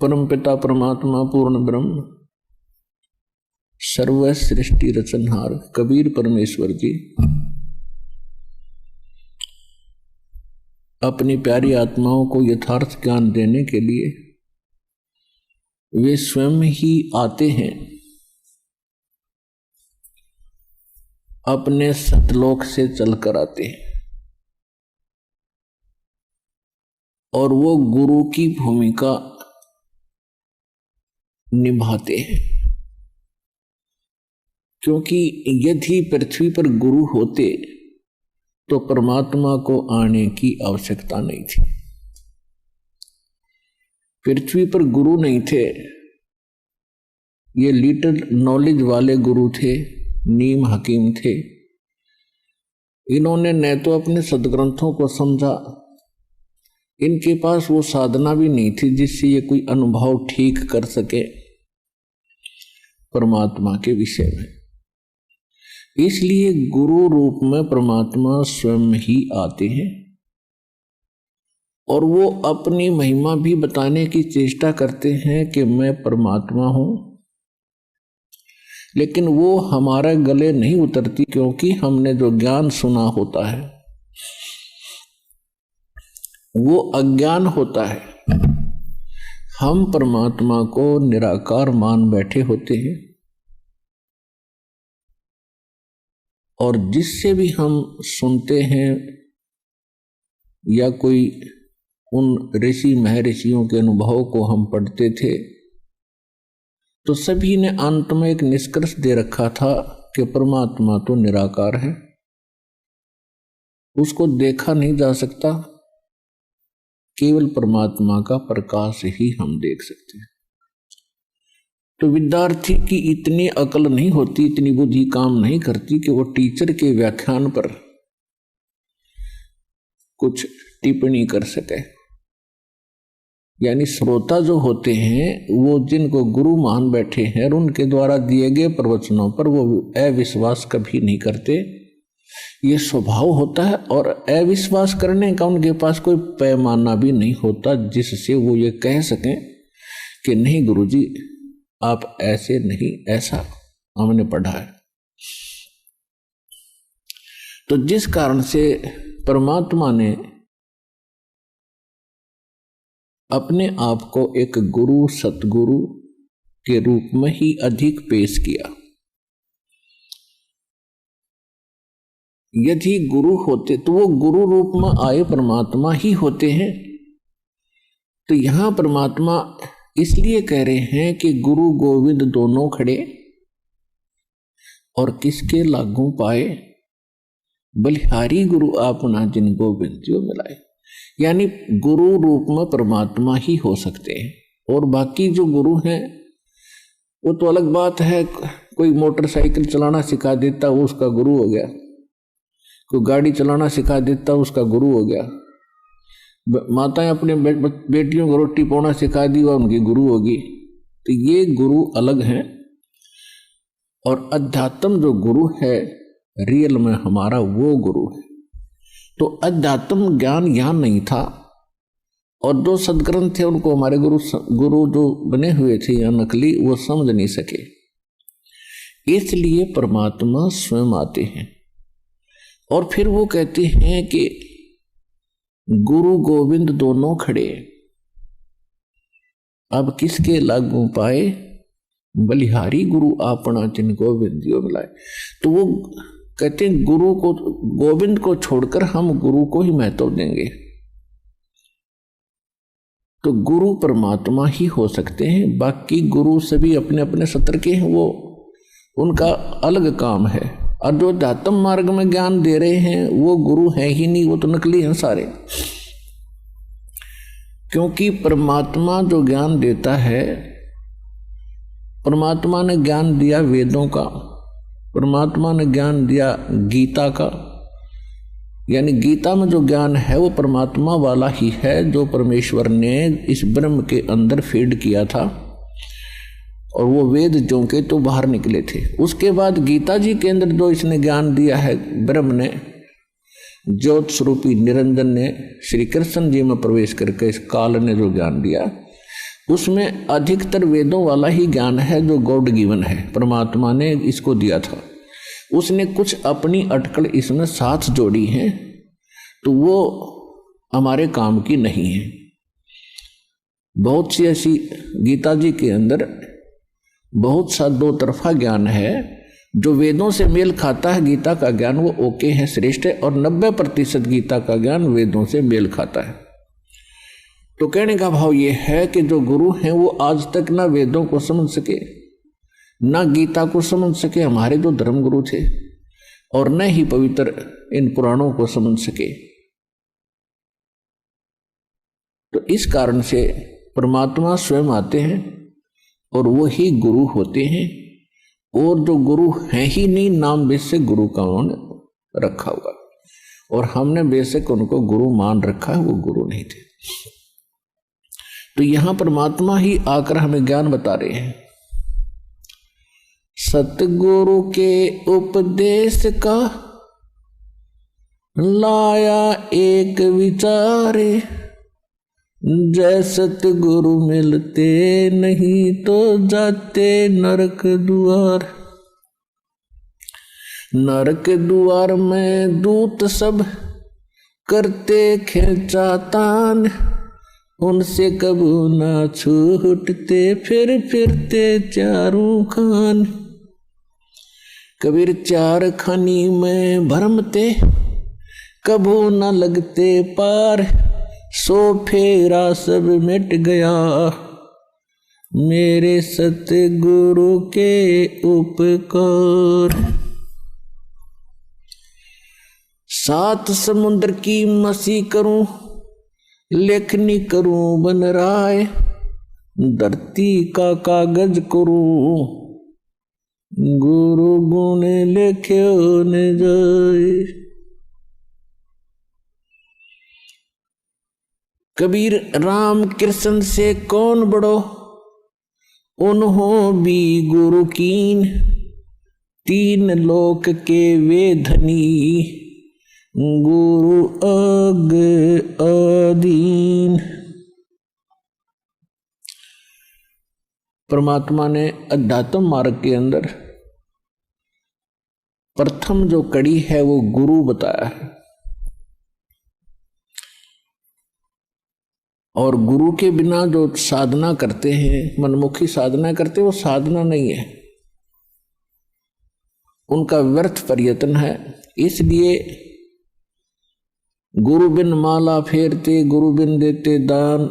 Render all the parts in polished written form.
परम पिता परमात्मा पूर्ण ब्रह्म सर्व सृष्टि रचनहार कबीर परमेश्वर जी अपनी प्यारी आत्माओं को यथार्थ ज्ञान देने के लिए वे स्वयं ही आते हैं, अपने सतलोक से चलकर आते हैं और वो गुरु की भूमिका निभाते हैं। क्योंकि यदि पृथ्वी पर गुरु होते तो परमात्मा को आने की आवश्यकता नहीं थी। पृथ्वी पर गुरु नहीं थे, ये लिटिल नॉलेज वाले गुरु थे, नीम हकीम थे। इन्होंने न तो अपने सदग्रंथों को समझा, इनके पास वो साधना भी नहीं थी जिससे ये कोई अनुभव ठीक कर सके परमात्मा के विषय में। इसलिए गुरु रूप में परमात्मा स्वयं ही आते हैं और वो अपनी महिमा भी बताने की चेष्टा करते हैं कि मैं परमात्मा हूं, लेकिन वो हमारे गले नहीं उतरती, क्योंकि हमने जो ज्ञान सुना होता है वो अज्ञान होता है। हम परमात्मा को निराकार मान बैठे होते हैं और जिससे भी हम सुनते हैं या कोई उन ऋषि महर्षियों के अनुभव को हम पढ़ते थे तो सभी ने अंत में एक निष्कर्ष दे रखा था कि परमात्मा तो निराकार है, उसको देखा नहीं जा सकता, केवल परमात्मा का प्रकाश ही हम देख सकते हैं। तो विद्यार्थी की इतनी अकल नहीं होती, इतनी बुद्धि काम नहीं करती कि वो टीचर के व्याख्यान पर कुछ टिप्पणी कर सके। यानी श्रोता जो होते हैं वो जिनको गुरु मान बैठे हैं और उनके द्वारा दिए गए प्रवचनों पर वो अविश्वास कभी नहीं करते, ये स्वभाव होता है। और अविश्वास करने का उनके पास कोई पैमाना भी नहीं होता जिससे वो ये कह सकें कि नहीं गुरुजी आप ऐसे नहीं, ऐसा हमने पढ़ा है। तो जिस कारण से परमात्मा ने अपने आप को एक गुरु सतगुरु के रूप में ही अधिक पेश किया। यदि गुरु होते तो वो गुरु रूप में आए परमात्मा ही होते हैं। तो यहां परमात्मा इसलिए कह रहे हैं कि गुरु गोविंद दोनों खड़े और किसके लागू पाए, बलिहारी गुरु आपना जिन गोविंदियों मिलाए। यानी गुरु रूप में परमात्मा ही हो सकते हैं और बाकी जो गुरु हैं वो तो अलग बात है। कोई मोटरसाइकिल चलाना सिखा देता वो उसका गुरु हो गया, कोई गाड़ी चलाना सिखा देता उसका गुरु हो गया, माताएं अपने बेटियों को रोटी पौना सिखा दी वह उनकी गुरु होगी। तो ये गुरु अलग हैं और अध्यात्म जो गुरु है रियल में हमारा वो गुरु है। तो अध्यात्म ज्ञान यहाँ नहीं था और जो सदग्रंथ थे उनको हमारे गुरु जो बने हुए थे या नकली वो समझ नहीं सके, इसलिए परमात्मा स्वयं आते हैं और फिर वो कहते हैं कि गुरु गोविंद दोनों खड़े, अब किसके लागू पाए, बलिहारी गुरु आपना जिन गोविंदियों मिलाए। तो वो कहते हैं गुरु को, गोविंद को छोड़कर हम गुरु को ही महत्व देंगे। तो गुरु परमात्मा ही हो सकते हैं, बाकी गुरु सभी अपने अपने सत्र के हैं, वो उनका अलग काम है। और जो अध्यात्म मार्ग में ज्ञान दे रहे हैं वो गुरु है ही नहीं, वो तो नकली हैं सारे। क्योंकि परमात्मा जो ज्ञान देता है, परमात्मा ने ज्ञान दिया वेदों का, परमात्मा ने ज्ञान दिया गीता का। यानी गीता में जो ज्ञान है वो परमात्मा वाला ही है जो परमेश्वर ने इस ब्रह्म के अंदर फीड किया था और वो वेद जो के तो बाहर निकले थे। उसके बाद गीता जी के अंदर जो इसने ज्ञान दिया है ब्रह्म ने, ज्योत स्वरूपी निरंजन ने, श्री कृष्ण जी में प्रवेश करके इस काल ने जो ज्ञान दिया, उसमें अधिकतर वेदों वाला ही ज्ञान है जो गॉड गिवन है, परमात्मा ने इसको दिया था। उसने कुछ अपनी अटकल इसमें साथ जोड़ी है, तो वो हमारे काम की नहीं है। बहुत सी ऐसी गीता जी के अंदर बहुत सा दो तरफा ज्ञान है, जो वेदों से मेल खाता है गीता का ज्ञान वो ओके है, श्रेष्ठ है, और 90% गीता का ज्ञान वेदों से मेल खाता है। तो कहने का भाव ये है कि जो गुरु हैं वो आज तक ना वेदों को समझ सके, ना गीता को समझ सके, हमारे जो धर्म गुरु थे, और न ही पवित्र इन पुराणों को समझ सके। तो इस कारण से परमात्मा स्वयं आते हैं और वो ही गुरु होते हैं, और जो गुरु हैं ही नहीं, नाम बेस से गुरु का उन्होंने रखा हुआ, और हमने बेशक उनको गुरु मान रखा है, वो गुरु नहीं थे। तो यहां परमात्मा ही आकर हमें ज्ञान बता रहे हैं। सतगुरु के उपदेश का लाया एक विचारे, जय सतगुरु मिलते नहीं तो जाते नरक द्वार। नरक द्वार में दूत सब करते खिंचातान, उनसे कबू ना छूटते फिर फिरते चारों खान। कबीर चार खानी में भरमते कबू न लगते पार, सो फेरा सब मिट गया मेरे सतगुरु के उपकार। सात समुद्र की मसी करूं, लेखनी करूं बन राय, धरती का कागज करूं, गुरु गुण लिख्यो न जाए। कबीर राम कृष्ण से कौन बड़ो, उन्हों भी गुरु कीन, तीन लोक के वे धनी, गुरु अग अधीन। परमात्मा ने अध्यात्म मार्ग के अंदर प्रथम जो कड़ी है वो गुरु बताया है, और गुरु के बिना जो साधना करते हैं, मनमुखी साधना करते हैं, वो साधना नहीं है, उनका व्यर्थ प्रयत्न है। इसलिए गुरु बिन माला फेरते, गुरु बिन देते दान,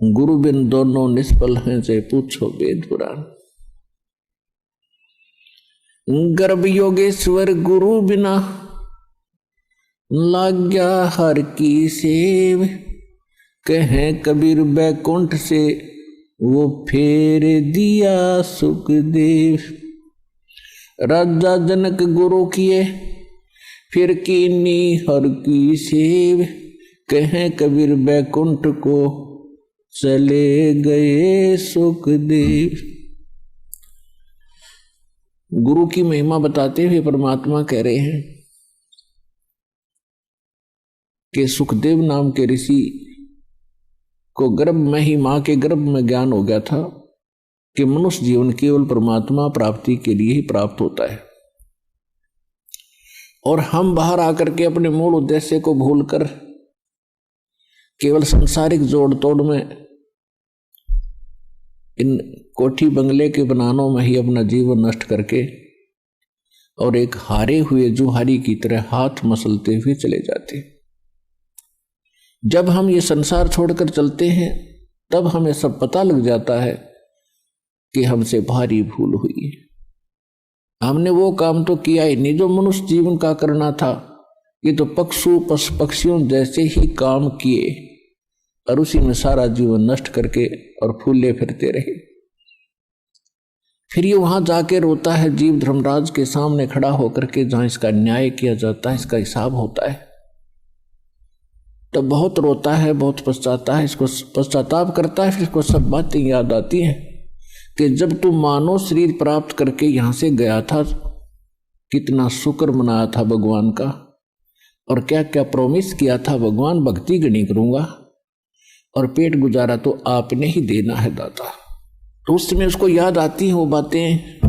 गुरु बिन दोनों निष्फल हैं, से पूछो वेद पुराण। गर्भ योगेश्वर गुरु बिना, लाग्या हर की सेव, कहें कबीर बैकुंठ से वो फेर दिया सुखदेव। राजा जनक गुरु किए, फिर कीनी हर की सेव, कहें कबीर बैकुंठ को चले गए सुखदेव। गुरु की महिमा बताते हुए परमात्मा कह रहे हैं कि सुखदेव नाम के ऋषि को गर्भ में ही, मां के गर्भ में ज्ञान हो गया था कि मनुष्य जीवन केवल परमात्मा प्राप्ति के लिए ही प्राप्त होता है, और हम बाहर आकर के अपने मूल उद्देश्य को भूलकर केवल सांसारिक जोड़ तोड़ में, इन कोठी बंगले के बनानों में ही अपना जीवन नष्ट करके और एक हारे हुए जुहारी की तरह हाथ मसलते हुए चले जाते। जब हम ये संसार छोड़कर चलते हैं तब हमें सब पता लग जाता है कि हमसे भारी भूल हुई है। हमने वो काम तो किया ही नहीं जो मनुष्य जीवन का करना था। ये तो पक्षियों जैसे ही काम किए और उसी में सारा जीवन नष्ट करके और फूले फिरते रहे। फिर ये वहां जाके रोता है जीव धर्मराज के सामने खड़ा होकर के, जहां इसका न्याय किया जाता है, इसका हिसाब होता है। तो बहुत रोता है, बहुत पछताता है, इसको पश्चाताप करता है। फिर इसको सब बातें याद आती हैं कि जब तू मानव शरीर प्राप्त करके यहां से गया था, कितना शुक्र मनाया था भगवान का, और क्या क्या प्रॉमिस किया था, भगवान भक्ति गणी करूंगा, और पेट गुजारा तो आपने ही देना है दाता। तो उस समय उसको याद आती हैं वो बातें